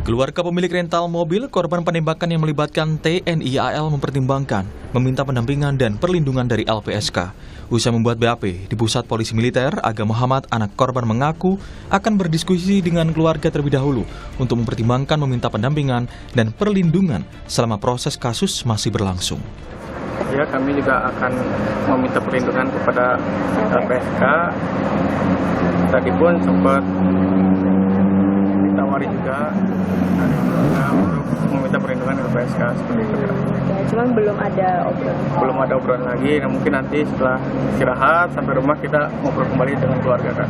Keluarga pemilik rental mobil korban penembakan yang melibatkan TNI AL mempertimbangkan meminta pendampingan dan perlindungan dari LPSK. Usai membuat BAP di Pusat Polisi Militer, Aga Muhammad, anak korban mengaku akan berdiskusi dengan keluarga terlebih dahulu untuk mempertimbangkan meminta pendampingan dan perlindungan selama proses kasus masih berlangsung. Ya, kami juga akan meminta perlindungan kepada LPSK. Tadi pun sempat ditawari juga untuk meminta perlindungan LPSK seperti itu. Ya, cuman belum ada obrolan. Belum ada obrolan lagi. Nah, mungkin nanti setelah istirahat sampai rumah kita ngobrol kembali dengan keluarga kan.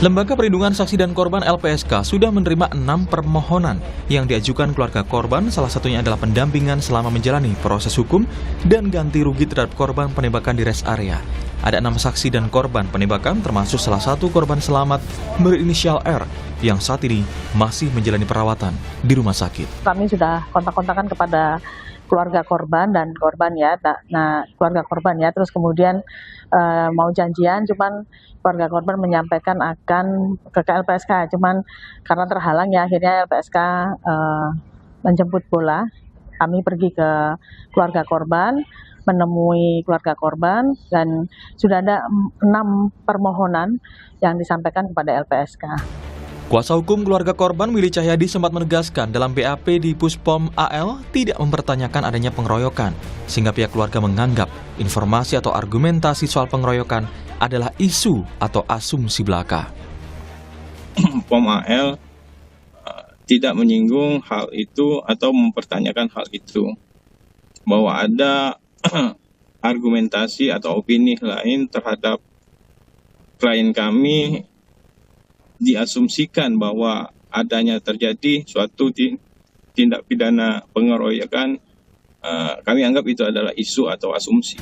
Lembaga Perlindungan Saksi dan Korban LPSK sudah menerima 6 permohonan yang diajukan keluarga korban, salah satunya adalah pendampingan selama menjalani proses hukum dan ganti rugi terhadap korban penembakan di rest area. Ada 6 saksi dan korban penembakan, termasuk salah satu korban selamat berinisial R yang saat ini masih menjalani perawatan di rumah sakit. Kami sudah kontak-kontakan kepada keluarga korban dan korban ya, nah keluarga korban ya, terus kemudian mau janjian, cuman keluarga korban menyampaikan akan ke LPSK, cuman karena terhalang ya akhirnya LPSK menjemput bola. Kami pergi ke keluarga korban, menemui keluarga korban, dan sudah ada 6 permohonan yang disampaikan kepada LPSK. Kuasa hukum keluarga korban Willy Cahyadi sempat menegaskan dalam BAP di Puspom AL tidak mempertanyakan adanya pengeroyokan, sehingga pihak keluarga menganggap informasi atau argumentasi soal pengeroyokan adalah isu atau asumsi belaka. POM AL tidak menyinggung hal itu atau mempertanyakan hal itu, bahwa ada argumentasi atau opini lain terhadap klien kami diasumsikan bahwa adanya terjadi suatu tindak pidana pengeroyokan. Kami anggap itu adalah isu atau asumsi.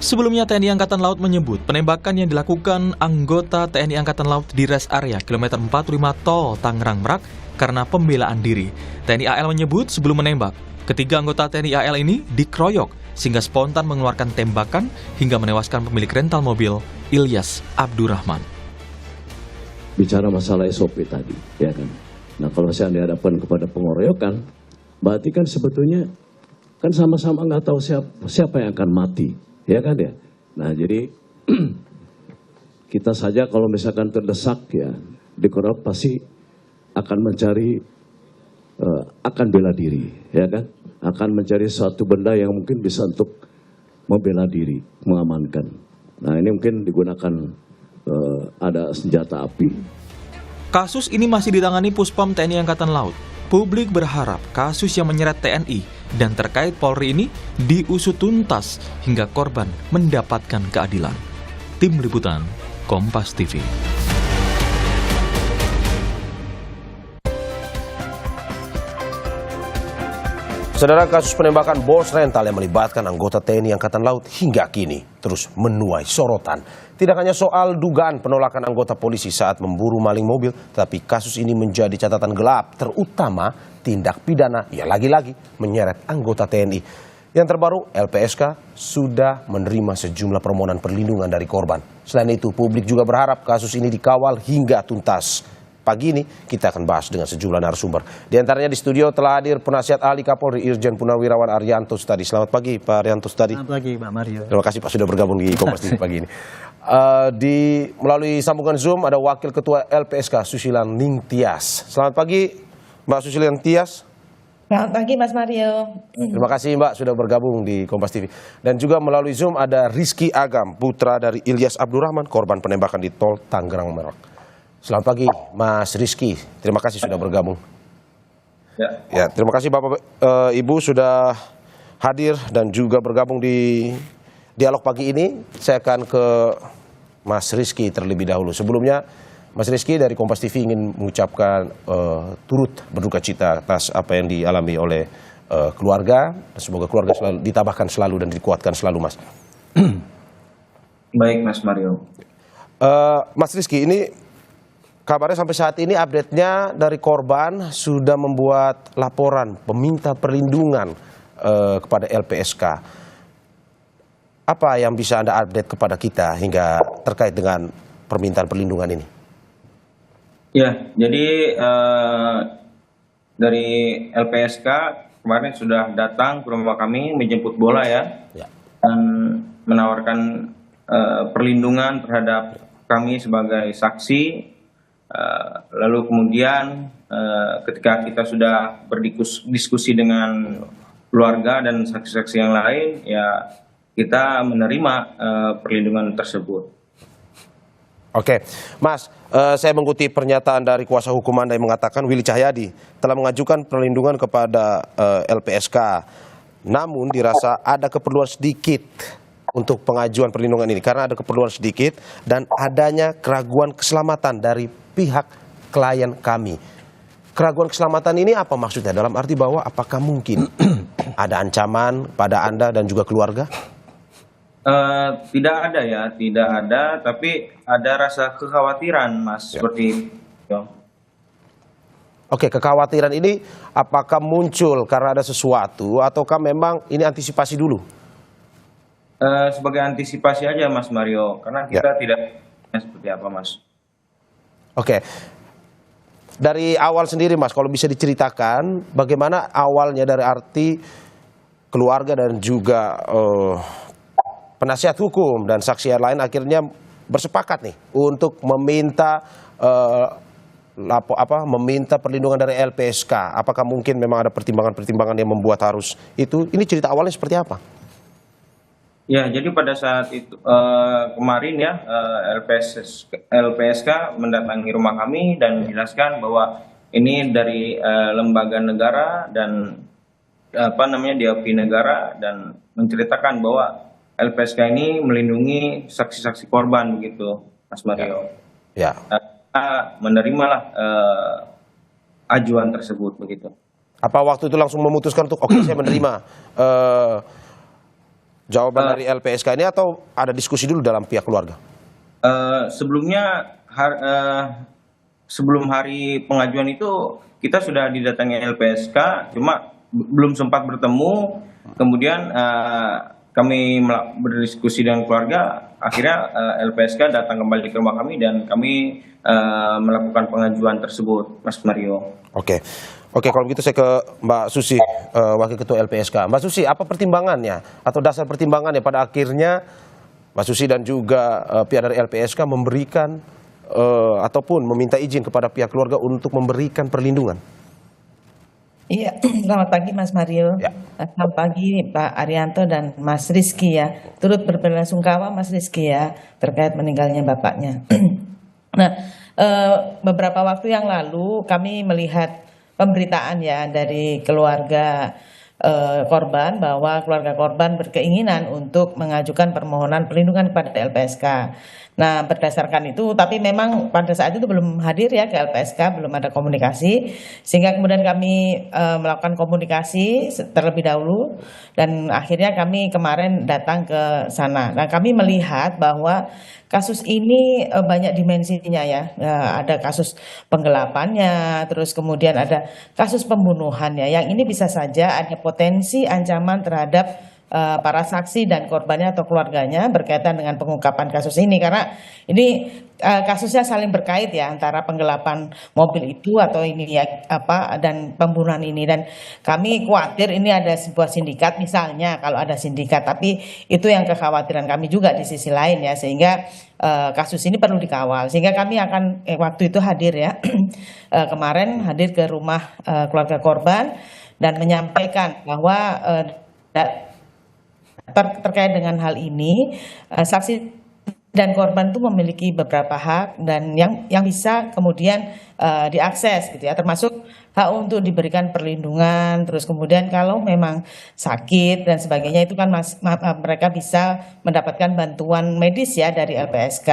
Sebelumnya TNI Angkatan Laut menyebut penembakan yang dilakukan anggota TNI Angkatan Laut di rest area kilometer 45 Tol Tangerang Merak karena pembelaan diri. TNI AL menyebut sebelum menembak, ketiga anggota TNI AL ini dikeroyok sehingga spontan mengeluarkan tembakan hingga menewaskan pemilik rental mobil Ilyas Abdurrahman. Bicara masalah SOP tadi, ya kan. Nah, kalau saya dihadapkan kepada pengeroyokan, berarti kan sebetulnya kan sama-sama nggak tahu siapa yang akan mati, ya kan ya. Nah, jadi kita saja kalau misalkan terdesak ya dikeroyok pasti akan mencari, akan bela diri, ya kan. Akan mencari suatu benda yang mungkin bisa untuk membela diri, mengamankan. Nah, ini mungkin digunakan ada senjata api. Kasus ini masih ditangani Puspom TNI Angkatan Laut. Publik berharap kasus yang menyeret TNI dan terkait Polri ini diusut tuntas hingga korban mendapatkan keadilan. Tim Liputan, Kompas TV. Saudara, kasus penembakan bos rental yang melibatkan anggota TNI Angkatan Laut hingga kini terus menuai sorotan. Tidak hanya soal dugaan penolakan anggota polisi saat memburu maling mobil, tapi kasus ini menjadi catatan gelap, terutama tindak pidana yang lagi-lagi menyeret anggota TNI. Yang terbaru, LPSK sudah menerima sejumlah permohonan perlindungan dari korban. Selain itu, publik juga berharap kasus ini dikawal hingga tuntas. Pagi ini kita akan bahas dengan sejumlah narasumber. Di antaranya di studio telah hadir penasihat ahli Kapolri Irjen Purnawirawan Arianto Sutadi. Selamat pagi Pak Arianto Sutadi. Selamat pagi Pak Mario. Terima kasih Pak sudah bergabung di Kompas TV pagi ini. Melalui sambungan Zoom ada Wakil Ketua LPSK Susilan Ningtyas. Selamat pagi Mbak Susilan Ningtyas. Selamat pagi Mas Mario. Terima kasih Mbak sudah bergabung di Kompas TV. Dan juga melalui Zoom ada Rizky Agam, putra dari Ilyas Abdurrahman, korban penembakan di Tol Tangerang Merak. Selamat pagi, Mas Rizky. Terima kasih sudah bergabung. Ya, terima kasih Bapak Ibu sudah hadir dan juga bergabung di dialog pagi ini. Saya akan ke Mas Rizky terlebih dahulu. Sebelumnya, Mas Rizky dari Kompas TV ingin mengucapkan turut berduka cita atas apa yang dialami oleh keluarga. Semoga keluarga selalu ditabahkan selalu dan dikuatkan selalu, Mas. Baik, Mas Mario. Mas Rizky, ini kabarnya sampai saat ini update-nya dari korban sudah membuat laporan peminta perlindungan kepada LPSK. Apa yang bisa Anda update kepada kita hingga terkait dengan permintaan perlindungan ini? Ya, jadi dari LPSK kemarin sudah datang ke rumah kami menjemput bola ya, dan menawarkan perlindungan terhadap kami sebagai saksi. Lalu kemudian ketika kita sudah berdiskusi dengan keluarga dan saksi-saksi yang lain, ya kita menerima perlindungan tersebut. Oke, Mas, saya mengutip pernyataan dari kuasa hukum Anda yang mengatakan Willy Cahyadi telah mengajukan perlindungan kepada LPSK. Namun dirasa ada keperluan sedikit untuk pengajuan perlindungan ini karena ada keperluan sedikit dan adanya keraguan keselamatan dari pihak klien kami. Keraguan keselamatan ini apa maksudnya? Dalam arti bahwa apakah mungkin ada ancaman pada Anda dan juga keluarga? Tidak ada ya, tidak ada, tapi ada rasa kekhawatiran, Mas, seperti itu. Oke, kekhawatiran ini apakah muncul karena ada sesuatu ataukah memang ini antisipasi dulu? Sebagai antisipasi aja, Mas Mario, karena kita tidak seperti apa, Mas. Oke, dari awal sendiri, Mas, kalau bisa diceritakan bagaimana awalnya dari arti keluarga dan juga penasihat hukum dan saksi yang lain akhirnya bersepakat nih untuk meminta meminta perlindungan dari LPSK. Apakah mungkin memang ada pertimbangan-pertimbangan yang membuat harus itu? Ini cerita awalnya seperti apa? Ya, jadi pada saat itu kemarin ya LPSK mendatangi rumah kami dan menjelaskan bahwa ini dari lembaga negara dan diakui negara, dan menceritakan bahwa LPSK ini melindungi saksi-saksi korban begitu, Mas Mario. Ya. Kita menerimalah ajuan tersebut begitu. Apa waktu itu langsung memutuskan untuk oke, saya menerima jawaban dari LPSK ini atau ada diskusi dulu dalam pihak keluarga? Sebelumnya sebelum hari pengajuan itu kita sudah didatangi LPSK, cuma belum sempat bertemu. Kemudian kami berdiskusi dengan keluarga, akhirnya LPSK datang kembali ke rumah kami dan kami melakukan pengajuan tersebut, Mas Mario. Oke, kalau begitu saya ke Mbak Susi, Wakil Ketua LPSK. Mbak Susi, apa pertimbangannya atau dasar pertimbangannya pada akhirnya Mbak Susi dan juga pihak dari LPSK memberikan ataupun meminta izin kepada pihak keluarga untuk memberikan perlindungan? Iya, selamat pagi Mas Mario. Ya. Selamat pagi Pak Arianto dan Mas Rizky ya. Turut berbelasungkawa Mas Rizky ya terkait meninggalnya bapaknya. Nah, beberapa waktu yang lalu kami melihat pemberitaan ya dari keluarga korban bahwa keluarga korban berkeinginan untuk mengajukan permohonan perlindungan kepada LPSK. Nah, berdasarkan itu, tapi memang pada saat itu belum hadir ya ke LPSK, belum ada komunikasi, sehingga kemudian kami melakukan komunikasi terlebih dahulu, dan akhirnya kami kemarin datang ke sana. Nah, kami melihat bahwa kasus ini banyak dimensinya ya. Ada kasus penggelapannya, terus kemudian ada kasus pembunuhannya. Yang ini bisa saja ada potensi ancaman terhadap para saksi dan korbannya atau keluarganya berkaitan dengan pengungkapan kasus ini, karena ini kasusnya saling berkait ya antara penggelapan mobil itu atau ini ya dan pembunuhan ini, dan kami khawatir ini ada sebuah sindikat misalnya, kalau ada sindikat, tapi itu yang kekhawatiran kami juga di sisi lain ya, sehingga kasus ini perlu dikawal, sehingga kami akan waktu itu hadir ya kemarin hadir ke rumah keluarga korban dan menyampaikan bahwa terkait dengan hal ini, saksi dan korban itu memiliki beberapa hak dan yang bisa kemudian diakses gitu ya, termasuk hak untuk diberikan perlindungan, terus kemudian kalau memang sakit dan sebagainya itu kan mereka bisa mendapatkan bantuan medis ya dari LPSK.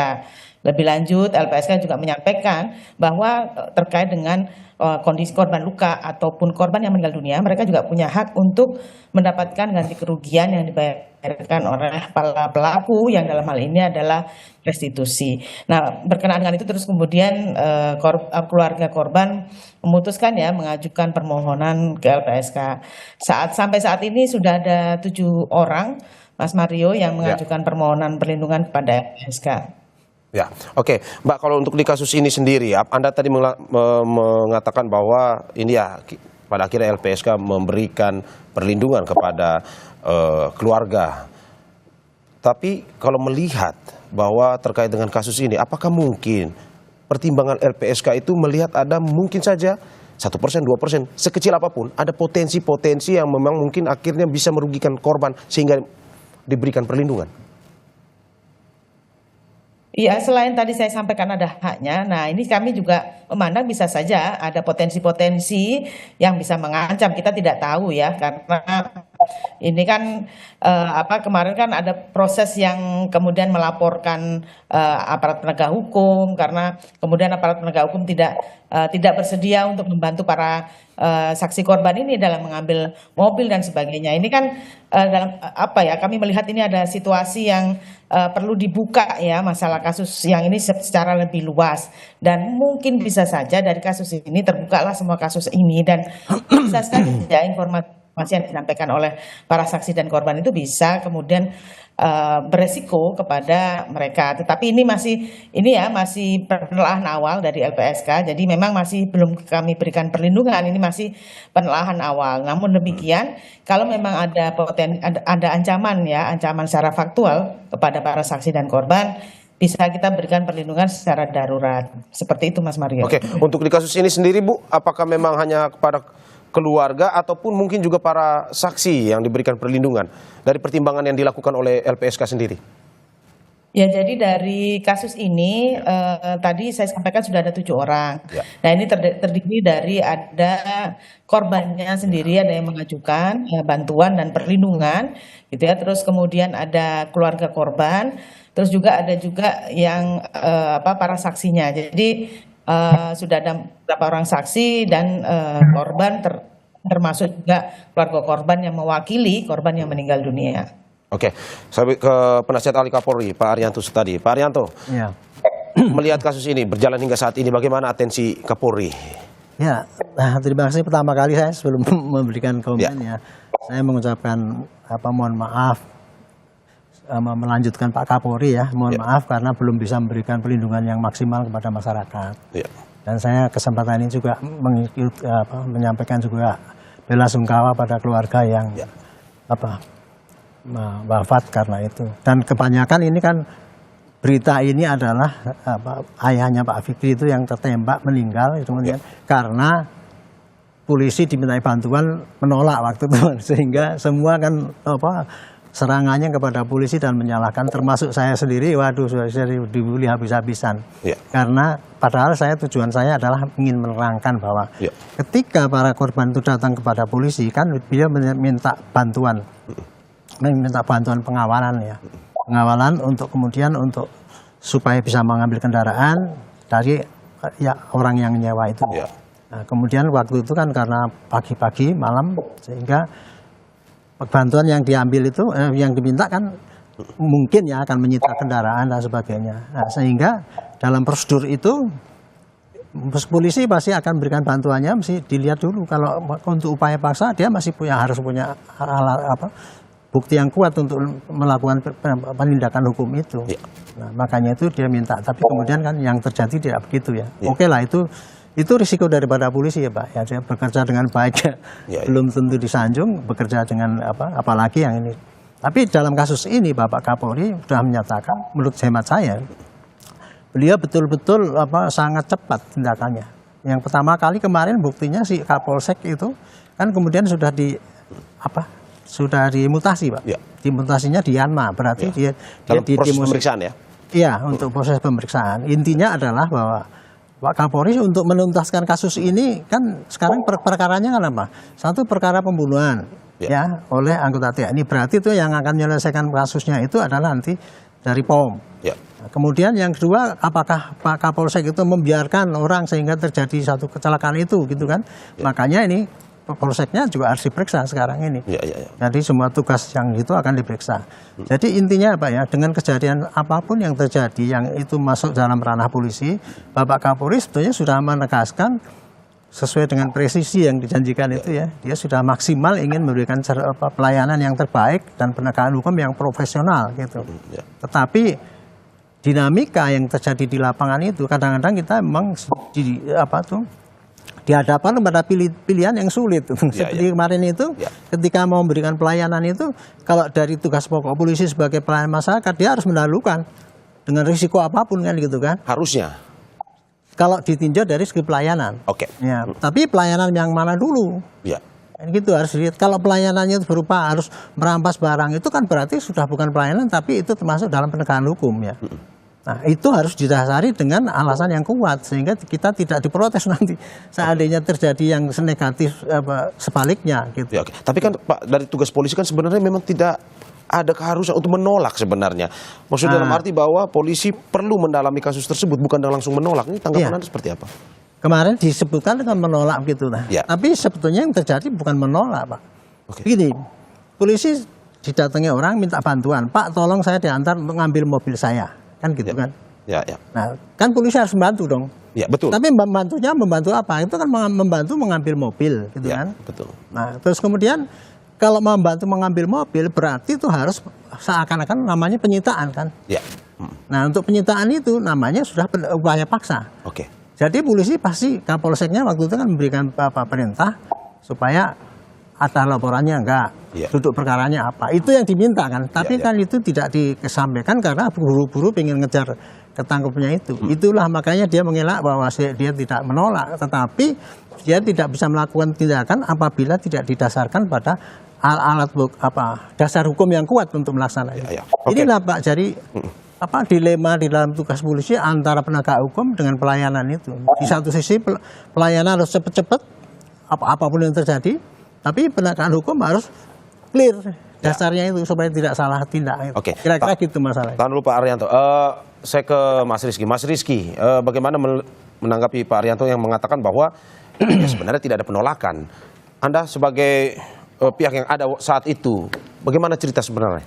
Lebih lanjut, LPSK juga menyampaikan bahwa terkait dengan kondisi korban luka ataupun korban yang meninggal dunia, mereka juga punya hak untuk mendapatkan ganti kerugian yang dibayarkan oleh para pelaku yang dalam hal ini adalah restitusi. Nah, berkenaan dengan itu terus kemudian keluarga korban memutuskan ya mengajukan permohonan ke LPSK. Sampai saat ini sudah ada 7 orang, Mas Mario, yang mengajukan permohonan perlindungan kepada LPSK. Ya, oke, Mbak, kalau untuk di kasus ini sendiri, Anda tadi mengatakan bahwa ini ya pada akhirnya LPSK memberikan perlindungan kepada keluarga. Tapi kalau melihat bahwa terkait dengan kasus ini, apakah mungkin pertimbangan LPSK itu melihat ada mungkin saja 1%, 2%, sekecil apapun, ada potensi-potensi yang memang mungkin akhirnya bisa merugikan korban sehingga diberikan perlindungan? Iya, selain tadi saya sampaikan ada haknya, nah ini kami juga memandang bisa saja ada potensi-potensi yang bisa mengancam. Kita tidak tahu ya, karena ini kan kemarin kan ada proses yang kemudian melaporkan aparat penegak hukum, karena kemudian aparat penegak hukum tidak bersedia untuk membantu para saksi korban ini dalam mengambil mobil dan sebagainya. Ini kan kami melihat ini ada situasi yang perlu dibuka ya, masalah kasus yang ini secara lebih luas, dan mungkin bisa saja dari kasus ini terbukalah semua kasus ini, dan bisa saja informasi yang disampaikan oleh para saksi dan korban itu bisa kemudian beresiko kepada mereka. Tetapi ini masih penelaahan awal dari LPSK, jadi memang masih belum kami berikan perlindungan, ini masih penelaahan awal. Namun demikian, kalau memang ada ancaman secara faktual kepada para saksi dan korban, bisa kita berikan perlindungan secara darurat. Seperti itu, Mas Mario. Oke, untuk di kasus ini sendiri, Bu, apakah memang hanya kepada keluarga ataupun mungkin juga para saksi yang diberikan perlindungan dari pertimbangan yang dilakukan oleh LPSK sendiri? Ya, jadi dari kasus ini tadi saya sampaikan sudah ada 7 orang. Ya. Nah, ini terdiri dari ada korbannya sendiri, ada yang mengajukan bantuan dan perlindungan, gitu ya. Terus kemudian ada keluarga korban, terus juga ada yang para saksinya. Jadi sudah ada beberapa orang saksi dan korban termasuk juga keluarga korban yang mewakili korban yang meninggal dunia. Oke, saya ke penasihat ahli Kapolri, Pak Arianto tadi. Pak Arianto, ya. Melihat kasus ini berjalan hingga saat ini, bagaimana atensi Kapolri? Ya, terima kasih. Pertama kali saya sebelum memberikan komen saya mengucapkan mohon maaf, melanjutkan Pak Kapolri ya, mohon maaf karena belum bisa memberikan perlindungan yang maksimal kepada masyarakat. Dan saya kesempatan ini juga menyampaikan juga bela sungkawa pada keluarga yang wafat karena itu. Dan kebanyakan ini kan berita ini adalah ayahnya Pak Fikri itu yang tertembak meninggal itu karena polisi dimintai bantuan menolak waktu itu, sehingga semua kan serangannya kepada polisi dan menyalahkan, termasuk saya sendiri. Waduh, saya dibully habis-habisan. Karena padahal tujuan saya adalah ingin menerangkan bahwa ketika para korban itu datang kepada polisi kan dia minta bantuan pengawalan ya, pengawalan untuk kemudian supaya bisa mengambil kendaraan dari orang yang nyewa itu. Nah, kemudian waktu itu kan karena pagi-pagi malam, sehingga bantuan yang diambil itu yang diminta kan mungkin akan menyita kendaraan dan sebagainya. Nah, sehingga dalam prosedur itu polisi pasti akan berikan bantuannya, mesti dilihat dulu. Kalau untuk upaya paksa dia masih harus punya bukti yang kuat untuk melakukan penindakan hukum itu. Nah, makanya itu dia minta. Tapi kemudian kan yang terjadi tidak begitu ya. Oke lah, itu risiko daripada polisi ya Pak. Ya, dia bekerja dengan baik belum tentu disanjung, bekerja dengan apalagi yang ini. Tapi dalam kasus ini Bapak Kapolri sudah menyatakan, menurut hemat saya, beliau betul-betul sangat cepat tindakannya. Yang pertama kali kemarin buktinya si Kapolsek itu kan kemudian sudah dimutasi Pak. Dimutasinya di Yanma, berarti dia di proses pemeriksaan ya? Iya, untuk proses pemeriksaan. Intinya adalah bahwa Pak Kapolri untuk menuntaskan kasus ini kan sekarang perkaranya kan apa? Satu, perkara pembunuhan oleh anggota TNI. Berarti itu yang akan menyelesaikan kasusnya itu adalah nanti dari POM. Nah, kemudian yang kedua, apakah Pak Kapolsek itu membiarkan orang sehingga terjadi satu kecelakaan itu gitu kan? Makanya ini Polseknya juga harus diperiksa sekarang ini. Jadi semua tugas yang itu akan diperiksa. Jadi intinya apa ya, dengan kejadian apapun yang terjadi yang itu masuk dalam ranah polisi, Bapak Kapolri sebetulnya sudah menegaskan sesuai dengan presisi yang dijanjikan itu ya. Dia sudah maksimal ingin memberikan pelayanan yang terbaik dan penegakan hukum yang profesional gitu. Tetapi dinamika yang terjadi di lapangan itu kadang-kadang kita memang dihadapkan pada pilihan yang sulit. Seperti kemarin itu, ketika mau memberikan pelayanan itu, kalau dari tugas pokok polisi sebagai pelayan masyarakat, dia harus mendahulukan dengan risiko apapun kan gitu kan. Harusnya. Kalau ditinjau dari segi pelayanan. Oke. Ya, tapi pelayanan yang mana dulu? Ya. Gitu harus dilihat. Kalau pelayanannya itu berupa harus merampas barang, itu kan berarti sudah bukan pelayanan, tapi itu termasuk dalam penegakan hukum ya. Nah, itu harus didasari dengan alasan yang kuat sehingga kita tidak diprotes nanti seandainya terjadi yang negatif sebaliknya gitu. Ya, oke. Tapi kan Pak, dari tugas polisi kan sebenarnya memang tidak ada keharusan untuk menolak sebenarnya. Maksudnya dalam arti bahwa polisi perlu mendalami kasus tersebut, bukan langsung menolak. Ini tanggapan Anda seperti apa? Kemarin disebutkan dengan menolak gitu nah. Tapi sebetulnya yang terjadi bukan menolak, Pak. Begini, polisi didatangi orang minta bantuan, Pak tolong saya diantar untuk ngambil mobil saya. Kan gitu kan. Nah, kan polisi harus membantu dong. Ya, betul. Tapi membantu apa? Itu kan membantu mengambil mobil gitu kan. Betul. Nah, terus kemudian kalau membantu mengambil mobil berarti itu harus seakan-akan namanya penyitaan kan. Nah, untuk penyitaan itu namanya sudah upaya paksa. Oke. Jadi polisi pasti Kapolseknya waktu itu kan memberikan perintah supaya ada laporannya enggak, duduk perkaranya apa. Itu yang diminta kan. Tapi kan itu tidak disampaikan karena buru-buru pengen ngejar ketangkepnya itu. Itulah makanya dia mengelak bahwa dia tidak menolak. Tetapi dia tidak bisa melakukan tindakan apabila tidak didasarkan pada alat dasar hukum yang kuat untuk melaksanakannya. Inilah Pak, jadi dilema di dalam tugas polisi antara penegak hukum dengan pelayanan itu. Di satu sisi pelayanan harus cepat-cepat apapun yang terjadi. Tapi penegakan hukum harus clear dasarnya itu supaya tidak salah tindak. Oke. Kira-kira gitu masalahnya. Tahan dulu Pak Arianto. Saya ke Mas Rizky. Mas Rizky, bagaimana menanggapi Pak Arianto yang mengatakan bahwa sebenarnya tidak ada penolakan? Anda sebagai pihak yang ada saat itu, bagaimana cerita sebenarnya?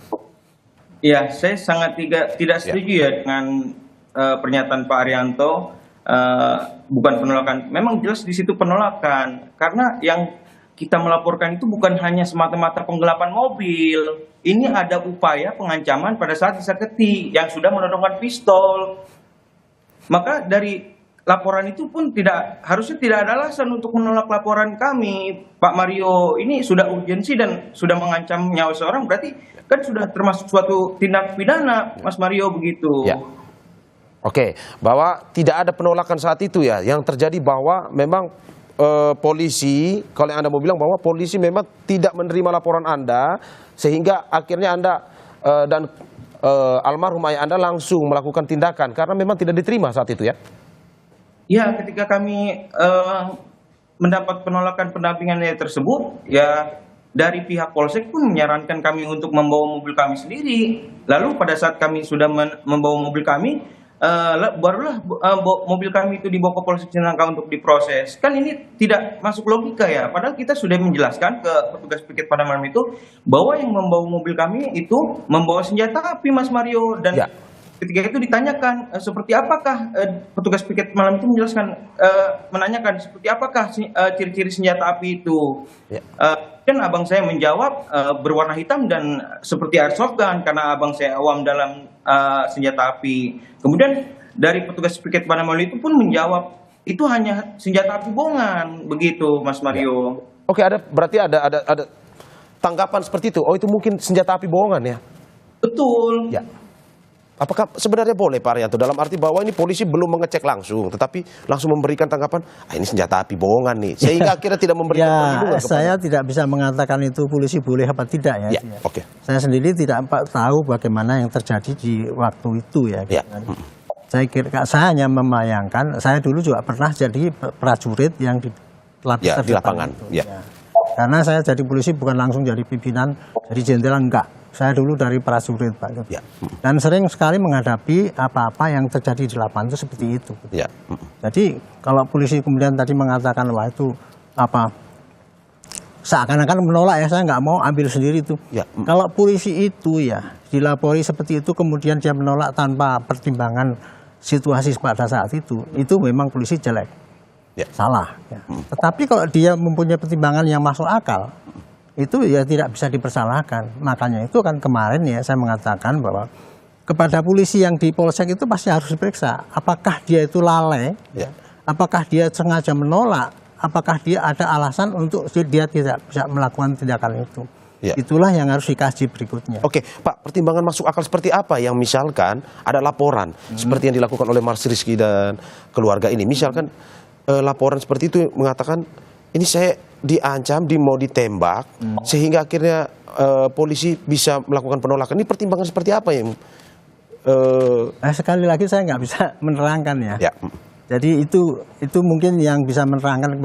Ya, saya sangat tidak setuju ya dengan pernyataan Pak Arianto. Bukan penolakan. Memang jelas di situ penolakan karena yang kita melaporkan itu bukan hanya semata-mata penggelapan mobil. Ini ada upaya pengancaman pada saat disakiti yang sudah menodongkan pistol. Maka dari laporan itu pun harusnya tidak ada alasan untuk menolak laporan kami. Pak Mario ini sudah urgensi dan sudah mengancam nyawa seorang, berarti kan sudah termasuk suatu tindak pidana, Mas Mario, begitu. Ya. Oke, bahwa tidak ada penolakan saat itu ya. Yang terjadi bahwa memang polisi, kalau yang Anda mau bilang bahwa polisi memang tidak menerima laporan Anda, sehingga akhirnya Anda dan almarhum ayah Anda langsung melakukan tindakan karena memang tidak diterima saat itu ya? Ya, ketika kami mendapat penolakan pendampingan tersebut, ya dari pihak Polsek pun menyarankan kami untuk membawa mobil kami sendiri. Lalu pada saat kami sudah membawa mobil kami, barulah mobil kami itu dibawa ke Polsek Cinangka untuk diproses. Kan ini tidak masuk logika ya. Padahal kita sudah menjelaskan ke petugas piket pada malam itu bahwa yang membawa mobil kami itu membawa senjata api, Mas Mario. Dan ketika itu ditanyakan seperti apakah petugas piket malam itu menanyakan seperti apakah ciri-ciri senjata api itu. Dan abang saya menjawab berwarna hitam dan seperti airsoft gun karena abang saya awam dalam senjata api. Kemudian dari petugas piket pada malam itu pun menjawab itu hanya senjata api bohongan, begitu Mas Mario. Oke, berarti ada tanggapan seperti itu. Oh, itu mungkin senjata api bohongan ya? Betul. Ya. Apakah sebenarnya boleh Pak Arianto dalam arti bahwa ini polisi belum mengecek langsung, tetapi langsung memberikan tanggapan, ini senjata api bohongan nih, sehingga akhirnya tidak memberikan perlindungan kepada... Saya tidak bisa mengatakan itu polisi boleh apa tidak ya. Oke. Saya sendiri tidak tahu bagaimana yang terjadi di waktu itu ya. Saya hanya membayangkan, saya dulu juga pernah jadi prajurit yang di lapangan. Karena saya jadi polisi bukan langsung jadi pimpinan, jadi jenderal, enggak. Saya dulu dari prajurit Pak. Dan sering sekali menghadapi apa-apa yang terjadi di lapangan itu seperti itu. Jadi kalau polisi kemudian tadi mengatakan wah itu seakan-akan menolak ya, saya nggak mau ambil sendiri itu. Kalau polisi itu ya dilapori seperti itu kemudian dia menolak tanpa pertimbangan situasi pada saat itu memang polisi jelek, salah. Tetapi kalau dia mempunyai pertimbangan yang masuk akal, itu ya tidak bisa dipersalahkan. Makanya itu kan kemarin ya saya mengatakan bahwa kepada polisi yang di Polsek itu pasti harus diperiksa apakah dia itu lalai, apakah dia sengaja menolak apakah dia ada alasan untuk dia tidak bisa melakukan tindakan itu. Ya. Itulah yang harus dikaji berikutnya. Oke, Pak, pertimbangan masuk akal seperti apa yang misalkan ada laporan seperti yang dilakukan oleh Mas Rizky dan keluarga ini. Misalkan laporan seperti itu mengatakan ini saya diancam, mau ditembak, sehingga akhirnya polisi bisa melakukan penolakan. Ini pertimbangan seperti apa yang sekali lagi saya nggak bisa menerangkan ya. Ya. Jadi itu mungkin yang bisa menerangkan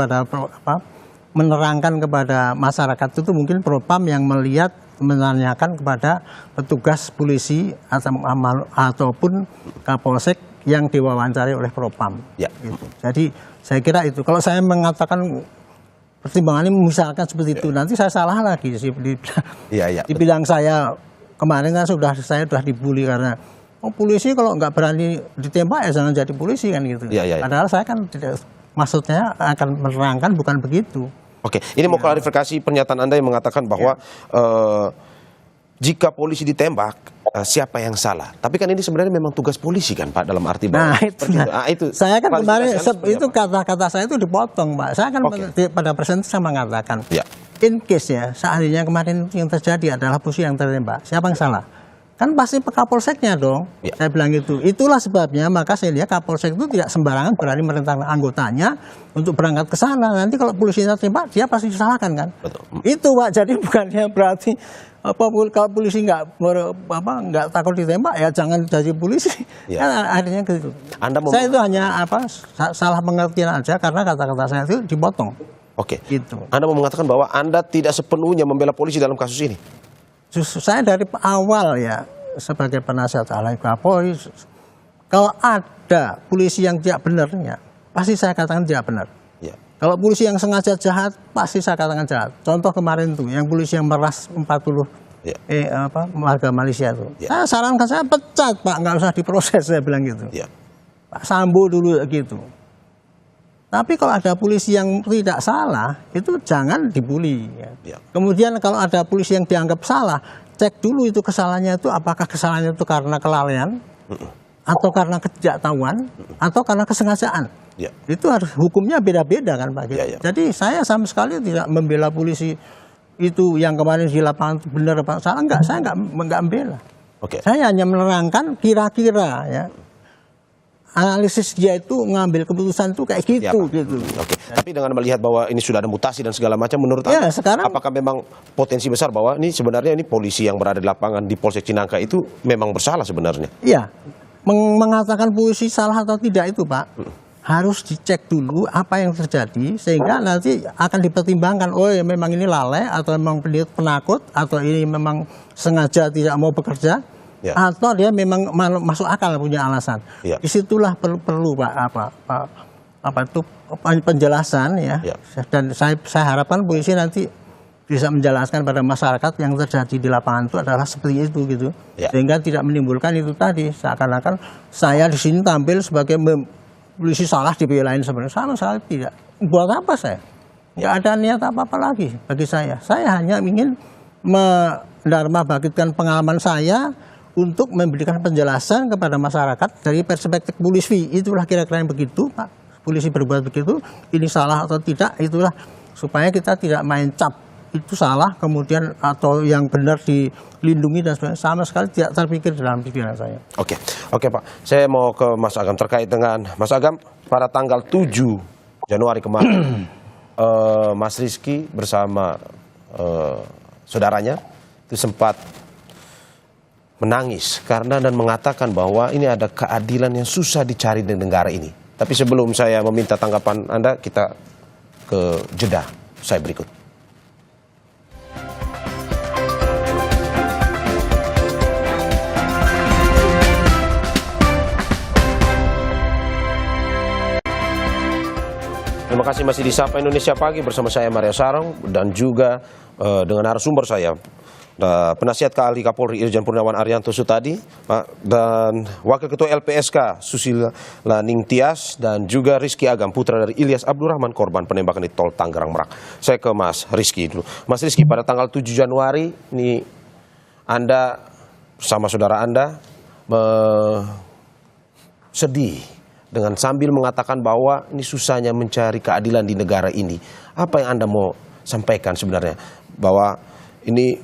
kepada masyarakat itu mungkin Propam yang melihat menanyakan kepada petugas polisi ataupun Kapolsek yang diwawancari oleh Propam. Ya. Gitu. Jadi saya kira itu. Kalau saya mengatakan pertimbangan ini misalkan seperti itu, nanti saya salah lagi. Dibilang saya kemarin kan saya sudah dibully karena polisi kalau nggak berani ditembak ya jangan jadi polisi kan gitu. Padahal saya kan tidak, maksudnya akan menerangkan bukan begitu. Oke, ini mau klarifikasi pernyataan Anda yang mengatakan bahwa jika polisi ditembak siapa yang salah. Tapi kan ini sebenarnya memang tugas polisi kan Pak, dalam arti bahwa itu. Saya kan kemarin itu kata-kata saya itu dipotong Pak. Saya kan pada presentasi saya mengatakan in case ya seandainya kemarin yang terjadi adalah polisi yang tertembak, siapa yang salah? Kan pasti Kapolseknya dong. Saya bilang itu. Itulah sebabnya maka saya lihat Kapolsek itu tidak sembarangan berani merintahkan anggotanya untuk berangkat ke sana. Nanti kalau polisinya tembak, dia pasti disalahkan kan. Betul. Itu Pak. Jadi bukannya berarti kalau polisi nggak takut ditembak ya jangan jadi polisi. Kan akhirnya gitu. Saya itu hanya salah pengertian aja karena kata-kata saya itu dipotong. Oke. Gitu. Anda mau mengatakan bahwa Anda tidak sepenuhnya membela polisi dalam kasus ini? Justru saya dari awal ya sebagai penasihat ahli Kapolri, kalau ada polisi yang tidak benar ya pasti saya katakan tidak benar. Ya. Kalau polisi yang sengaja jahat pasti saya katakan jahat. Contoh kemarin tuh yang polisi yang meras 40 warga Malaysia itu. Saya sarankan saya pecat Pak, nggak usah diproses, saya bilang gitu. Pak Sambo dulu gitu. Tapi kalau ada polisi yang tidak salah, itu jangan dibully. Kemudian kalau ada polisi yang dianggap salah, cek dulu itu kesalahannya itu apakah kesalahannya itu karena kelalaian, atau karena ketidaktahuan, atau karena kesengajaan. Itu harus hukumnya beda-beda kan Pak. Jadi saya sama sekali tidak membela polisi itu yang kemarin di lapangan benar apa salah, enggak, saya enggak membela. Saya hanya menerangkan kira-kira ya. Analisis dia itu ngambil keputusan itu kayak gitu. Tapi dengan melihat bahwa ini sudah ada mutasi dan segala macam, menurut Anda apakah memang potensi besar bahwa ini sebenarnya ini polisi yang berada di lapangan di Polsek Cinangka itu memang bersalah sebenarnya? Iya, mengatakan polisi salah atau tidak itu Pak harus dicek dulu apa yang terjadi sehingga nanti akan dipertimbangkan. Oh ya memang ini lalai atau memang penakut atau ini memang sengaja tidak mau bekerja. Atau dia memang masuk akal punya alasan. Disitulah perlu Pak itu penjelasan ya. Dan saya harapkan polisi nanti bisa menjelaskan pada masyarakat yang terjadi di lapangan itu adalah seperti itu gitu. Sehingga tidak menimbulkan itu tadi seakan-akan saya di sini tampil sebagai polisi salah dibelain sebenarnya. Sama sekali tidak. Buat apa saya? Nggak ada niat apa-apa lagi bagi saya. Saya hanya ingin bangkitkan pengalaman saya untuk memberikan penjelasan kepada masyarakat dari perspektif polisi. Itulah kira-kira yang begitu Pak. Polisi berbuat begitu, ini salah atau tidak, itulah supaya kita tidak main cap. Itu salah, kemudian atau yang benar dilindungi dan sebagainya. Sama sekali tidak terpikir dalam pikiran saya. Oke Pak. Saya mau ke Mas Agam terkait dengan Mas Agam pada tanggal 7 Januari kemarin Mas Rizky bersama saudaranya itu sempat menangis karena dan mengatakan bahwa ini ada keadilan yang susah dicari di negara ini. Tapi sebelum saya meminta tanggapan Anda, kita ke jeda usai berikut. Terima kasih masih di Sapa Indonesia Pagi bersama saya Maria Sarong dan juga dengan narasumber saya penasihat ahli Kapolri Irjen Purnawan Arianto Sutadi, dan Wakil Ketua LPSK Susila Ningtyas dan juga Rizky Agam putra dari Ilyas Abdurrahman korban penembakan di Tol Tangerang Merak. Saya ke Mas Rizky dulu. Mas Rizky, pada tanggal 7 Januari ini Anda bersama saudara Anda sedih dengan sambil mengatakan bahwa ini susahnya mencari keadilan di negara ini. Apa yang Anda mau sampaikan sebenarnya? Bahwa ini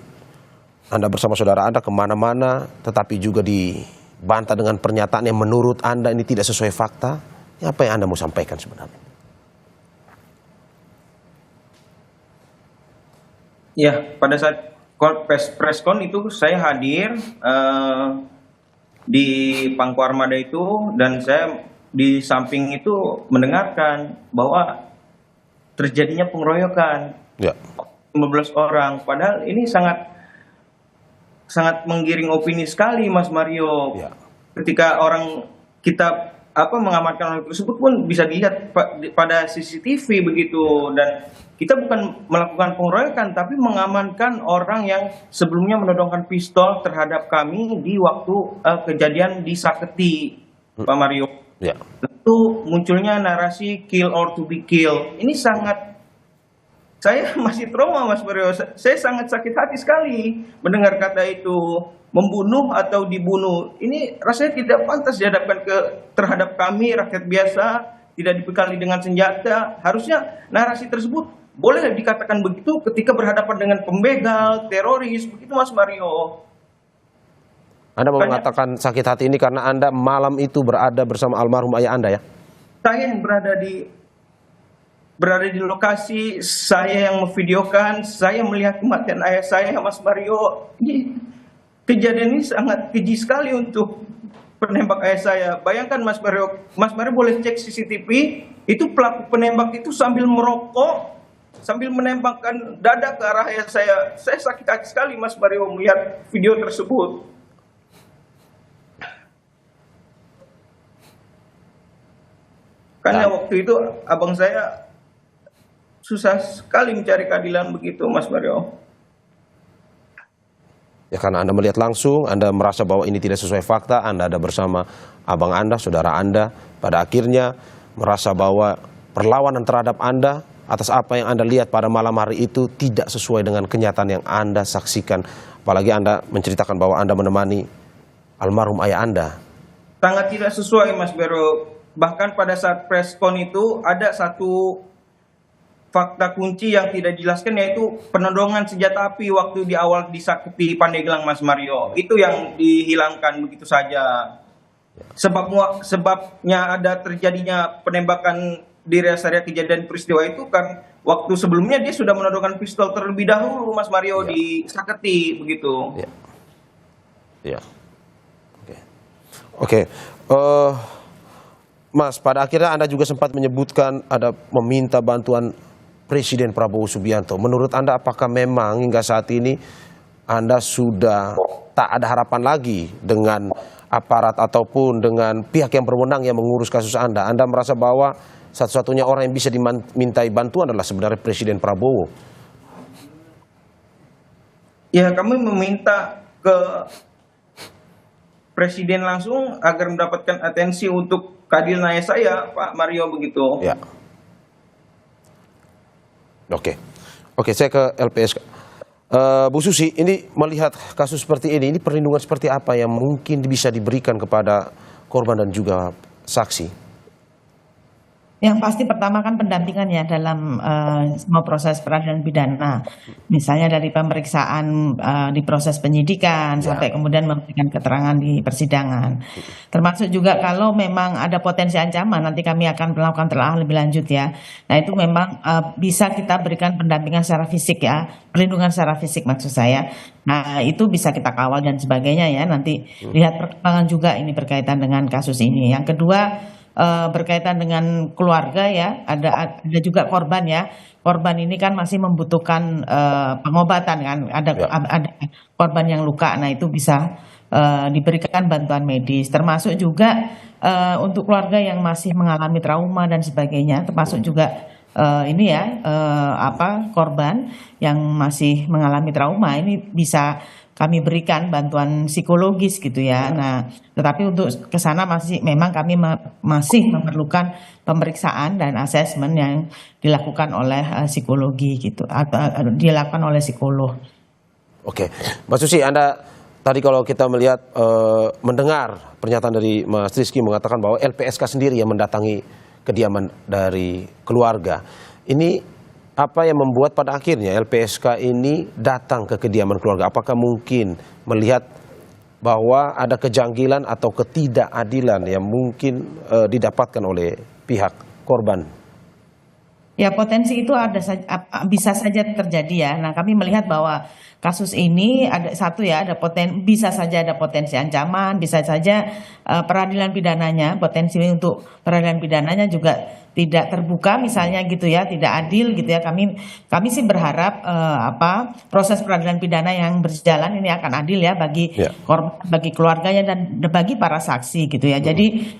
Anda bersama saudara Anda kemana-mana, tetapi juga dibantah dengan pernyataan yang menurut Anda ini tidak sesuai fakta. Apa yang Anda mau sampaikan sebenarnya? Ya, pada saat preskon itu saya hadir di Pangku Armada itu, dan saya di samping itu mendengarkan bahwa terjadinya pengeroyokan 15 orang. Padahal ini sangat menggiring opini sekali, Mas Mario. Ketika orang kita mengamankan orang tersebut pun bisa dilihat pada CCTV begitu, dan kita bukan melakukan pengeroyokan tapi mengamankan orang yang sebelumnya menodongkan pistol terhadap kami di waktu kejadian di Saketi, Pak Mario. Lalu munculnya narasi kill or to be killed. Ini saya masih trauma, Mas Mario. Saya sangat sakit hati sekali mendengar kata itu, membunuh atau dibunuh. Ini rasanya tidak pantas dihadapkan terhadap kami rakyat biasa, tidak dibekali dengan senjata. Harusnya narasi tersebut boleh dikatakan begitu ketika berhadapan dengan pembegal, teroris, begitu Mas Mario. Anda mau mengatakan sakit hati ini karena Anda malam itu berada bersama almarhum ayah Anda ya? Saya yang berada di lokasi, saya yang memvideokan, saya melihat kematian ayah saya, Mas Mario. Kejadian ini sangat keji sekali untuk penembak ayah saya. Bayangkan Mas Mario boleh cek CCTV, itu pelaku penembak itu sambil merokok, sambil menembakkan dada ke arah ayah saya. Saya sakit hati sekali Mas Mario melihat video tersebut. Karena waktu itu abang saya susah sekali mencari keadilan begitu, Mas Mario. Ya, karena Anda melihat langsung, Anda merasa bahwa ini tidak sesuai fakta, Anda ada bersama abang Anda, saudara Anda, pada akhirnya merasa bahwa perlawanan terhadap Anda atas apa yang Anda lihat pada malam hari itu tidak sesuai dengan kenyataan yang Anda saksikan. Apalagi Anda menceritakan bahwa Anda menemani almarhum ayah Anda. Sangat tidak sesuai, Mas Mario. Bahkan pada saat preskon itu ada satu fakta kunci yang tidak dijelaskan, yaitu penodongan senjata api waktu di awal di Sakti Pandeglang, Mas Mario. Itu yang dihilangkan begitu saja. Sebabnya ada terjadinya penembakan di rest area kejadian peristiwa itu kan waktu sebelumnya dia sudah menodongkan pistol terlebih dahulu, Mas Mario, di Sakti begitu. Ya. Oke. Mas, pada akhirnya Anda juga sempat menyebutkan ada meminta bantuan Presiden Prabowo Subianto. Menurut Anda apakah memang hingga saat ini Anda sudah tak ada harapan lagi dengan aparat ataupun dengan pihak yang berwenang yang mengurus kasus Anda? Anda merasa bahwa satu-satunya orang yang bisa dimintai bantuan adalah sebenarnya Presiden Prabowo? Ya, kami meminta ke Presiden langsung agar mendapatkan atensi untuk keadilan ayah saya, Pak Mario, begitu. Ya. Oke, saya ke LPSK. Bu Susi, ini melihat kasus seperti ini perlindungan seperti apa yang mungkin bisa diberikan kepada korban dan juga saksi? Yang pasti pertama kan pendampingan ya dalam semua proses peradilan pidana. Misalnya dari pemeriksaan di proses penyidikan sampai kemudian memberikan keterangan di persidangan. Termasuk juga kalau memang ada potensi ancaman, nanti kami akan melakukan telah lebih lanjut ya. Nah itu memang bisa kita berikan pendampingan secara fisik ya, perlindungan secara fisik maksud saya. Nah itu bisa kita kawal dan sebagainya ya. Nanti lihat perkembangan juga ini berkaitan dengan kasus ini. Yang kedua, berkaitan dengan keluarga ya, ada juga korban ya. Korban ini kan masih membutuhkan pengobatan kan, ada korban yang luka. Nah itu bisa diberikan bantuan medis, termasuk juga untuk keluarga yang masih mengalami trauma dan sebagainya, termasuk juga ini ya korban yang masih mengalami trauma ini bisa kami berikan bantuan psikologis gitu ya. Nah, tetapi untuk ke sana memang kami masih memerlukan pemeriksaan dan asesmen yang dilakukan oleh psikologi gitu, atau dilakukan oleh psikolog. Oke, Mbak Susi, Anda tadi kalau kita melihat mendengar pernyataan dari Mas Rizky mengatakan bahwa LPSK sendiri yang mendatangi kediaman dari keluarga. Ini apa yang membuat pada akhirnya LPSK ini datang ke kediaman keluarga? Apakah mungkin melihat bahwa ada kejanggalan atau ketidakadilan yang mungkin didapatkan oleh pihak korban? Ya, potensi itu bisa saja terjadi ya. Nah, kami melihat bahwa kasus ini ada bisa saja ada potensi ancaman, bisa saja peradilan pidananya, potensi untuk peradilan pidananya juga tidak terbuka misalnya gitu ya, tidak adil gitu ya. Kami sih berharap proses peradilan pidana yang berjalan ini akan adil ya bagi korban, bagi keluarganya dan bagi para saksi gitu ya. Jadi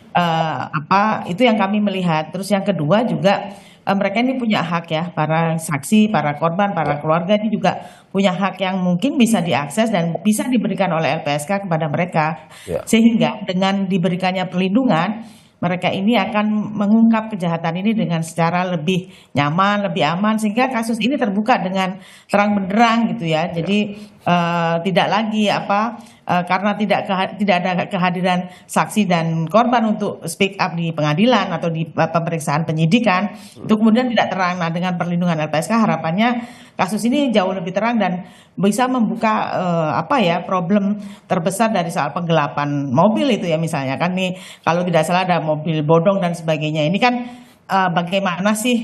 itu yang kami melihat. Terus yang kedua juga mereka ini punya hak ya, para saksi, para korban, para keluarga ini juga punya hak yang mungkin bisa diakses dan bisa diberikan oleh LPSK kepada mereka. Sehingga dengan diberikannya perlindungan, mereka ini akan mengungkap kejahatan ini dengan secara lebih nyaman, lebih aman, sehingga kasus ini terbuka dengan terang benderang gitu ya. Jadi tidak lagi karena tidak ada kehadiran saksi dan korban untuk speak up di pengadilan atau di pemeriksaan penyidikan, itu kemudian tidak terang. Nah, dengan perlindungan LPSK harapannya kasus ini jauh lebih terang dan bisa membuka problem terbesar dari soal penggelapan mobil itu ya, misalnya kan nih kalau tidak salah ada mobil bodong dan sebagainya. Ini kan bagaimana sih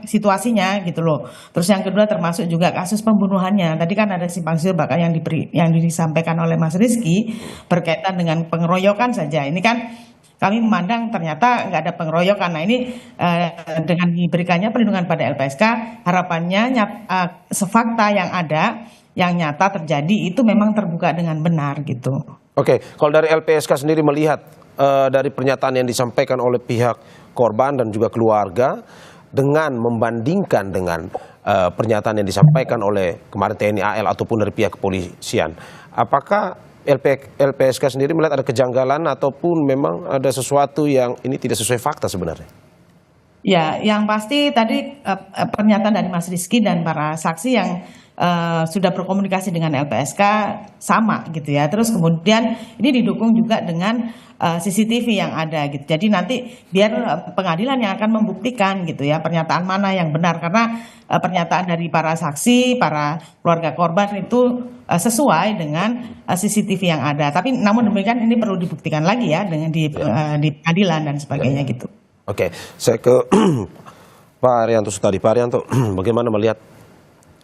situasinya gitu loh. Terus yang kedua termasuk juga kasus pembunuhannya. Tadi kan ada simpang siur bahkan yang disampaikan oleh Mas Rizky berkaitan dengan pengeroyokan saja. Ini kan kami memandang ternyata nggak ada pengeroyokan. Nah ini dengan diberikannya perlindungan pada LPSK, harapannya sefakta yang ada, yang nyata terjadi itu memang terbuka dengan benar gitu. Oke, kalau dari LPSK sendiri melihat dari pernyataan yang disampaikan oleh pihak korban dan juga keluarga dengan membandingkan dengan pernyataan yang disampaikan oleh kemarin TNI AL ataupun dari pihak kepolisian, apakah LPSK sendiri melihat ada kejanggalan ataupun memang ada sesuatu yang ini tidak sesuai fakta sebenarnya? Ya, yang pasti tadi pernyataan dari Mas Rizky dan para saksi yang sudah berkomunikasi dengan LPSK sama gitu ya. Terus kemudian ini didukung juga dengan CCTV yang ada gitu. Jadi nanti biar pengadilan yang akan membuktikan gitu ya pernyataan mana yang benar, karena pernyataan dari para saksi, para keluarga korban itu sesuai dengan CCTV yang ada. Tapi namun demikian ini perlu dibuktikan lagi ya dengan di pengadilan dan sebagainya gitu. Oke, saya ke Pak Arianto tadi. Pak Arianto, bagaimana melihat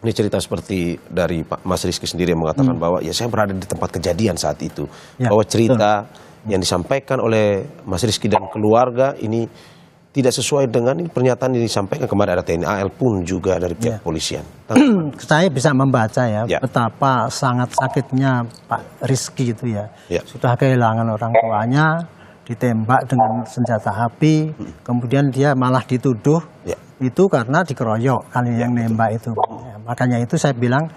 ini cerita seperti dari Pak Mas Rizky sendiri yang mengatakan bahwa ya saya berada di tempat kejadian saat itu, bahwa cerita yang disampaikan oleh Mas Rizky dan keluarga ini tidak sesuai dengan pernyataan yang disampaikan kemarin ada TNI AL pun juga dari pihak kepolisian. Saya bisa membaca ya betapa sangat sakitnya Pak Rizky itu ya. Sudah kehilangan orang tuanya, ditembak dengan senjata api, kemudian dia malah dituduh itu karena dikeroyok kan yang nembak itu. Makanya itu saya bilang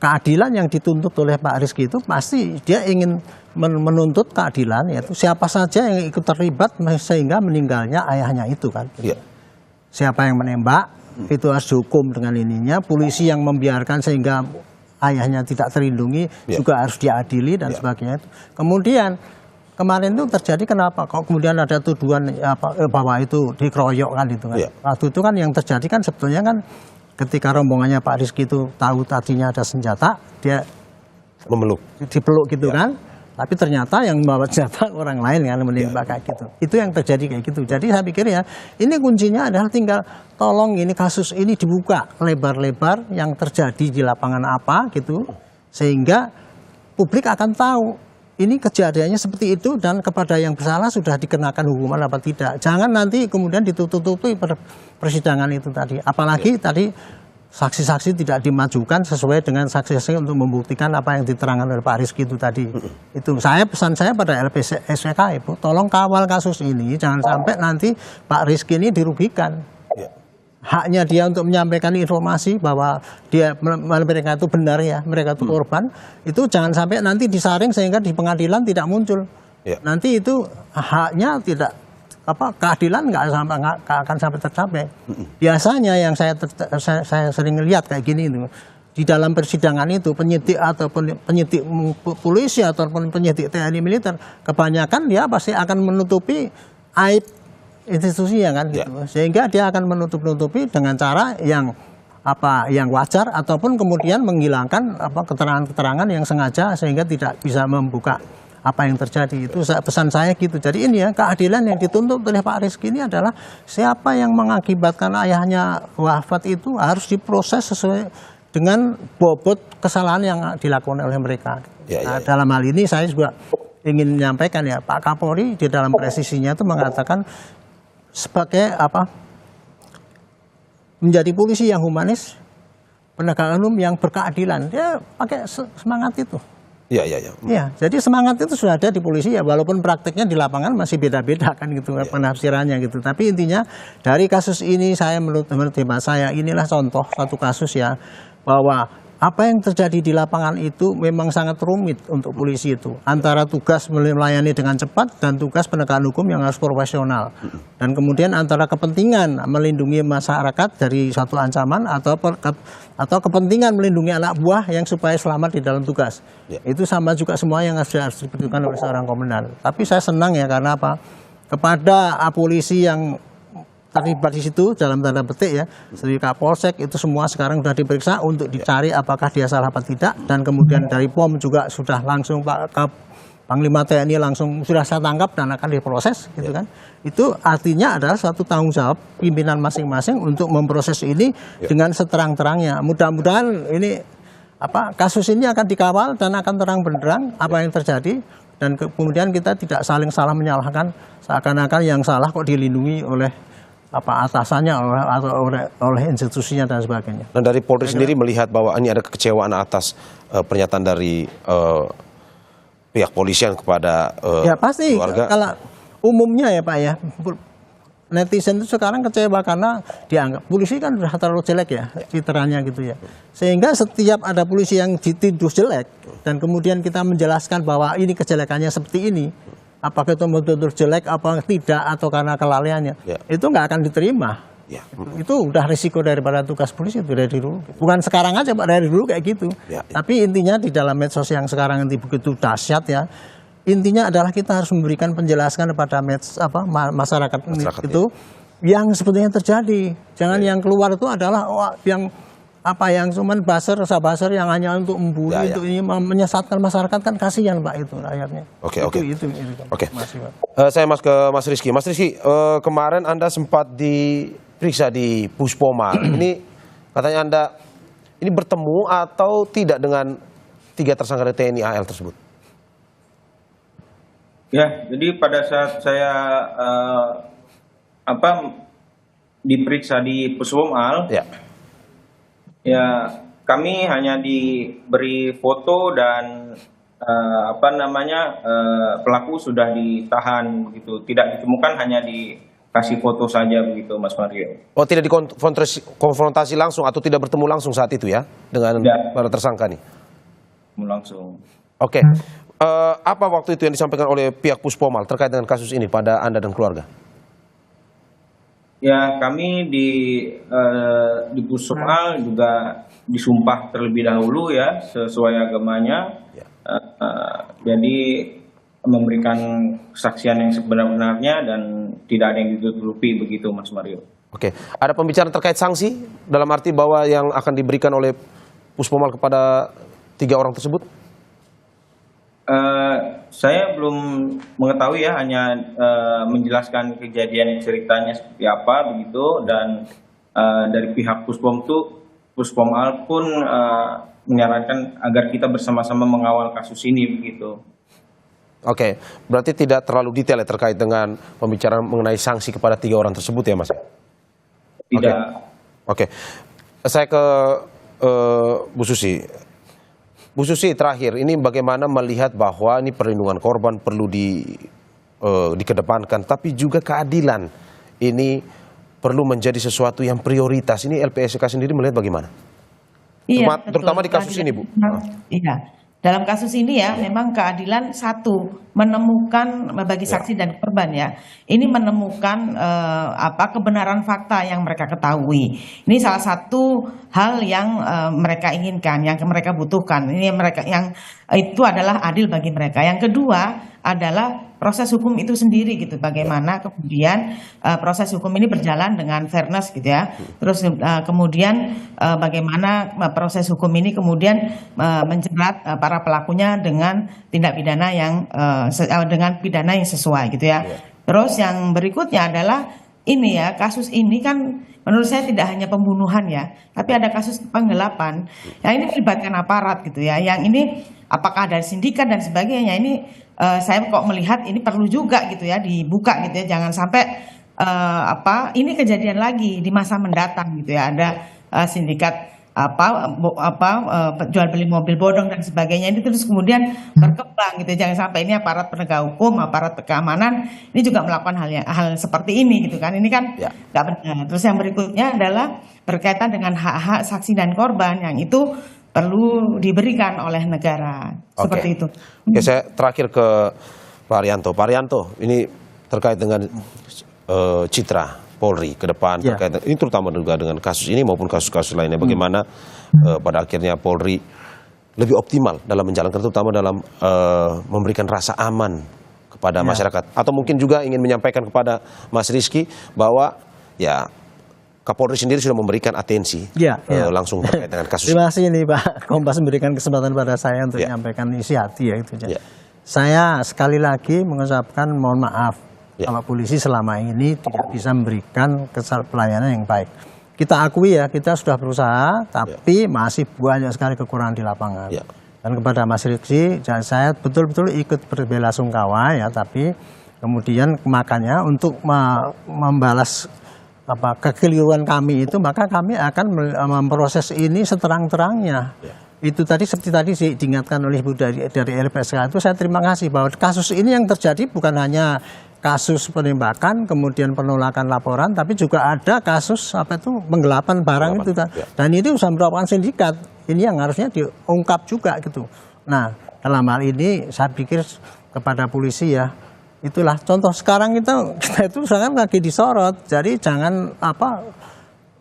keadilan yang dituntut oleh Pak Rizky itu pasti dia ingin menuntut keadilan, yaitu siapa saja yang ikut terlibat sehingga meninggalnya ayahnya itu kan. Siapa yang menembak itu harus dihukum dengan ininya. Polisi yang membiarkan sehingga ayahnya tidak terlindungi juga harus diadili dan sebagainya. Kemudian kemarin itu terjadi kenapa? Kok kemudian ada tuduhan bahwa itu dikeroyok kan itu kan. Waktu itu kan yang terjadi kan sebetulnya kan ketika rombongannya Pak Rizky itu tahu tadinya ada senjata, dia dipeluk gitu kan. Tapi ternyata yang membawa senjata orang lain kan menembak kayak gitu. Itu yang terjadi kayak gitu. Jadi saya pikir ya ini kuncinya adalah tinggal tolong ini kasus ini dibuka lebar-lebar yang terjadi di lapangan apa gitu. Sehingga publik akan tahu ini kejadiannya seperti itu dan kepada yang bersalah sudah dikenakan hukuman apa tidak. Jangan nanti kemudian ditutup-tutupi persidangan itu tadi. Apalagi tadi saksi-saksi tidak dimajukan sesuai dengan saksi-saksi untuk membuktikan apa yang diterangkan oleh Pak Rizky itu tadi. Itu pesan saya pada LPSK Ibu, tolong kawal kasus ini, jangan sampai nanti Pak Rizky ini dirugikan. Haknya dia untuk menyampaikan informasi bahwa mereka itu benar ya, mereka itu korban, itu jangan sampai nanti disaring sehingga di pengadilan tidak muncul. Nanti itu haknya tidak keadilan nggak akan sampai tercapai. Biasanya yang saya sering lihat kayak gini itu di dalam persidangan itu penyidik ataupun penyidik polisi ataupun penyidik TNI militer, kebanyakan dia pasti akan menutupi aib institusinya kan gitu. Sehingga dia akan menutupi dengan cara yang wajar ataupun kemudian menghilangkan keterangan-keterangan yang sengaja sehingga tidak bisa membuka apa yang terjadi. Itu pesan saya gitu. Jadi ini ya, keadilan yang dituntut oleh Pak Rizky ini adalah siapa yang mengakibatkan ayahnya wafat itu harus diproses sesuai dengan bobot kesalahan yang dilakukan oleh mereka. Dalam hal ini saya juga ingin menyampaikan ya, Pak Kapolri di dalam presisinya itu mengatakan sebagai menjadi polisi yang humanis, penegak hukum yang berkeadilan. Dia pakai semangat itu. Ya, jadi semangat itu sudah ada di polisi ya, walaupun prakteknya di lapangan masih beda-beda kan gitu penafsirannya gitu. Tapi intinya dari kasus ini menurut hemat saya inilah contoh satu kasus ya, bahwa apa yang terjadi di lapangan itu memang sangat rumit untuk polisi itu. Antara tugas melayani dengan cepat dan tugas penegakan hukum yang harus profesional. Dan kemudian antara kepentingan melindungi masyarakat dari suatu ancaman atau kepentingan melindungi anak buah yang supaya selamat di dalam tugas. Itu sama juga semua yang harus diperhitungkan oleh seorang komandan. Tapi saya senang ya karena apa? Kepada polisi yang terlibat di situ dalam tanda petik ya, dari Kapolsek itu semua sekarang sudah diperiksa untuk dicari apakah dia salah apa tidak, dan kemudian dari POM juga sudah langsung Pak Panglima TNI langsung sudah saya tangkap dan akan diproses gitu kan. Itu artinya adalah suatu tanggung jawab pimpinan masing-masing untuk memproses ini dengan seterang-terangnya. Mudah-mudahan ini kasus ini akan dikawal dan akan terang benderang apa yang terjadi, dan kemudian kita tidak saling salah menyalahkan seakan-akan yang salah kok dilindungi oleh atasannya atau oleh institusinya dan sebagainya. Dan dari Polri sendiri melihat bahwa ini ada kekecewaan atas pernyataan dari pihak polisian kepada ya pasti keluarga. Kalau umumnya ya Pak ya, netizen itu sekarang kecewa karena dianggap polisi kan sudah terlalu jelek ya citranya gitu ya. Sehingga setiap ada polisi yang dituduh jelek dan kemudian kita menjelaskan bahwa ini kejelekannya seperti ini, apakah itu betul-betul jelek apa tidak atau karena kelalaiannya, itu nggak akan diterima. Itu udah risiko daripada tugas polisi itu dari dulu. Bukan sekarang aja Pak, dari dulu kayak gitu. Tapi intinya di dalam medsos yang sekarang ini begitu dahsyat ya, intinya adalah kita harus memberikan penjelasan kepada masyarakat itu yang sebetulnya terjadi. Jangan yang keluar itu adalah yang cuman buzzer yang hanya untuk membuli, untuk ini menyesatkan masyarakat, kan kasihan Pak itu rakyatnya. Oke. Saya ke Mas Rizky. Mas Rizky, kemarin Anda sempat diperiksa di Puspomal. Ini katanya Anda ini bertemu atau tidak dengan 3 tersangka dari TNI AL tersebut? Ya, jadi pada saat saya diperiksa di Puspomal, ya kami hanya diberi foto dan pelaku sudah ditahan begitu, tidak ditemukan, hanya dikasih foto saja begitu Mas Mario. Oh, tidak dikonfrontasi langsung atau tidak bertemu langsung saat itu ya dengan para tersangka nih? Langsung. Oke. Apa waktu itu yang disampaikan oleh pihak Puspomal terkait dengan kasus ini pada Anda dan keluarga? Ya, kami di Puspomal juga disumpah terlebih dahulu ya sesuai agamanya. Jadi memberikan kesaksian yang sebenar-benarnya dan tidak ada yang ditutupi begitu Mas Mario. Oke, ada pembicaraan terkait sanksi dalam arti bahwa yang akan diberikan oleh Puspomal kepada 3 orang tersebut? Saya belum mengetahui ya, hanya menjelaskan kejadian ceritanya seperti apa begitu, dan dari pihak Puspomal pun menyarankan agar kita bersama-sama mengawal kasus ini begitu. Oke, berarti tidak terlalu detail ya terkait dengan pembicaraan mengenai sanksi kepada 3 orang tersebut ya Mas? Tidak. Oke. Saya ke Bu Susi. Bu Susi, terakhir ini bagaimana melihat bahwa ini perlindungan korban perlu dikedepankan, tapi juga keadilan ini perlu menjadi sesuatu yang prioritas. Ini LPSK sendiri melihat bagaimana? Iya, Terutama di kasus ini, Bu. Iya, dalam kasus ini ya memang keadilan satu menemukan bagi saksi dan korban ya. Ini menemukan kebenaran fakta yang mereka ketahui. Ini salah satu hal yang mereka inginkan, yang mereka butuhkan. Ini yang itu adalah adil bagi mereka. Yang kedua adalah proses hukum itu sendiri gitu. Bagaimana kemudian proses hukum ini berjalan dengan fairness gitu ya. Terus kemudian bagaimana proses hukum ini kemudian menjerat para pelakunya dengan tindak pidana yang dengan pidana yang sesuai gitu ya. Terus yang berikutnya adalah ini ya, kasus ini kan menurut saya tidak hanya pembunuhan ya, tapi ada kasus penggelapan. Yang ini melibatkan aparat gitu ya. Yang ini apakah ada sindikat dan sebagainya. Ini saya kok melihat ini perlu juga gitu ya dibuka gitu ya. Jangan sampai ini kejadian lagi di masa mendatang gitu ya. Ada sindikat jual beli mobil bodong dan sebagainya ini terus kemudian berkembang gitu. Jangan sampai ini aparat penegak hukum, aparat keamanan ini juga melakukan hal seperti ini gitu kan. Ini kan nggak benar. Terus yang berikutnya adalah berkaitan dengan hak-hak saksi dan korban yang itu perlu diberikan oleh negara. Seperti itu. Oke, saya terakhir ke Pak Arianto. Pak Arianto, ini terkait dengan citra Polri ke depan, terkait ini terutama juga dengan kasus ini maupun kasus-kasus lainnya. Bagaimana pada akhirnya Polri lebih optimal dalam menjalankan, terutama dalam memberikan rasa aman kepada masyarakat. Atau mungkin juga ingin menyampaikan kepada Mas Rizky bahwa ya Kapolri sendiri sudah memberikan atensi langsung terkait dengan kasus. Terima kasih ini Pak Kompas memberikan kesempatan pada saya untuk menyampaikan isi hati ya itu. Saya sekali lagi mengucapkan mohon maaf kalau polisi selama ini tidak bisa memberikan pelayanan yang baik. Kita akui ya, kita sudah berusaha, tapi masih banyak sekali kekurangan di lapangan. Dan kepada Mas Rizky, saya betul-betul ikut berbelasungkawa ya, tapi kemudian makanya untuk membalas kekeliruan kami itu, maka kami akan memproses ini seterang-terangnya. Itu tadi seperti tadi diingatkan oleh Ibu dari LPSK itu, saya terima kasih bahwa kasus ini yang terjadi bukan hanya kasus penembakan, kemudian penolakan laporan, tapi juga ada kasus penggelapan barang itu. Dan itu sudah merupakan sindikat. Ini yang harusnya diungkap juga gitu. Nah, dalam hal ini saya pikir kepada polisi ya, itulah contoh sekarang kita itu sekarang lagi disorot. Jadi jangan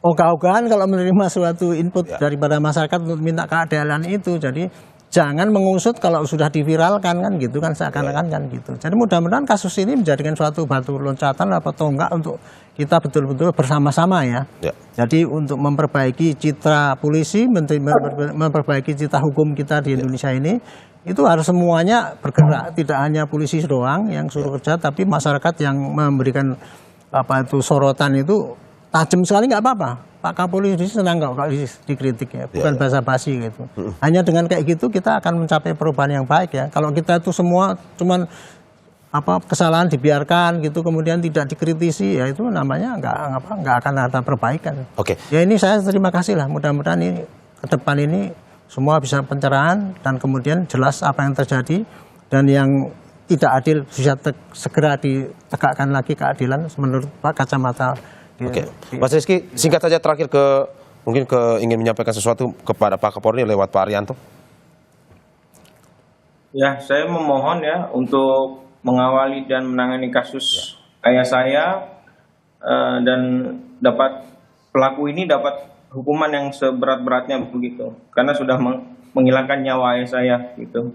ogah-ogahan kalau menerima suatu input daripada masyarakat untuk minta keadilan itu. Jadi jangan mengusut kalau sudah diviralkan kan gitu kan, seakan-akan kan gitu. Jadi mudah-mudahan kasus ini menjadikan suatu batu loncatan atau enggak untuk kita betul-betul bersama-sama ya. Jadi untuk memperbaiki citra polisi, memperbaiki citra hukum kita di Indonesia ini, itu harus semuanya bergerak, tidak hanya polisi doang yang suruh kerja, tapi masyarakat yang memberikan sorotan itu tajam sekali nggak apa-apa. Pak Kapolri senang kalau dikritik ya, bukan basa-basi gitu. Hanya dengan kayak gitu kita akan mencapai perubahan yang baik ya. Kalau kita itu semua cuman kesalahan dibiarkan gitu, kemudian tidak dikritisi, ya itu namanya nggak akan ada perbaikan. Ya ini saya terima kasih lah. Mudah-mudahan ini ke depan ini semua bisa pencerahan dan kemudian jelas apa yang terjadi dan yang tidak adil bisa segera ditegakkan lagi keadilan menurut Pak kacamata. Mas Rizky, singkat saja terakhir ingin menyampaikan sesuatu kepada Pak Kapolri lewat Pak Arianto. Ya, saya memohon ya untuk mengawali dan menangani kasus ayah saya dan pelaku ini dapat hukuman yang seberat-beratnya begitu, karena sudah menghilangkan nyawa ayah saya gitu.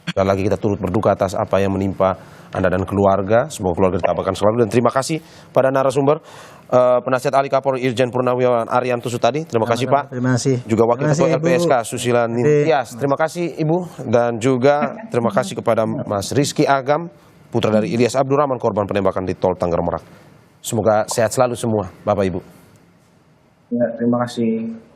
Sekali lagi kita turut berduka atas apa yang menimpa Anda dan keluarga. Semoga keluarga ditabahkan selalu. Dan terima kasih pada narasumber Penasihat Ahli Kapolri Irjen Purnawiawan Arianto Sutadi. Terima kasih Pak. Terima kasih. Juga Wakil Ketua LPSK Susila Nintias. Terima kasih Ibu. Dan juga terima kasih kepada Mas Rizky Agam, putra dari Ilyas Abdurrahman, korban penembakan di Tol Tanggerang Merak. Semoga sehat selalu semua Bapak Ibu. Ya, terima kasih.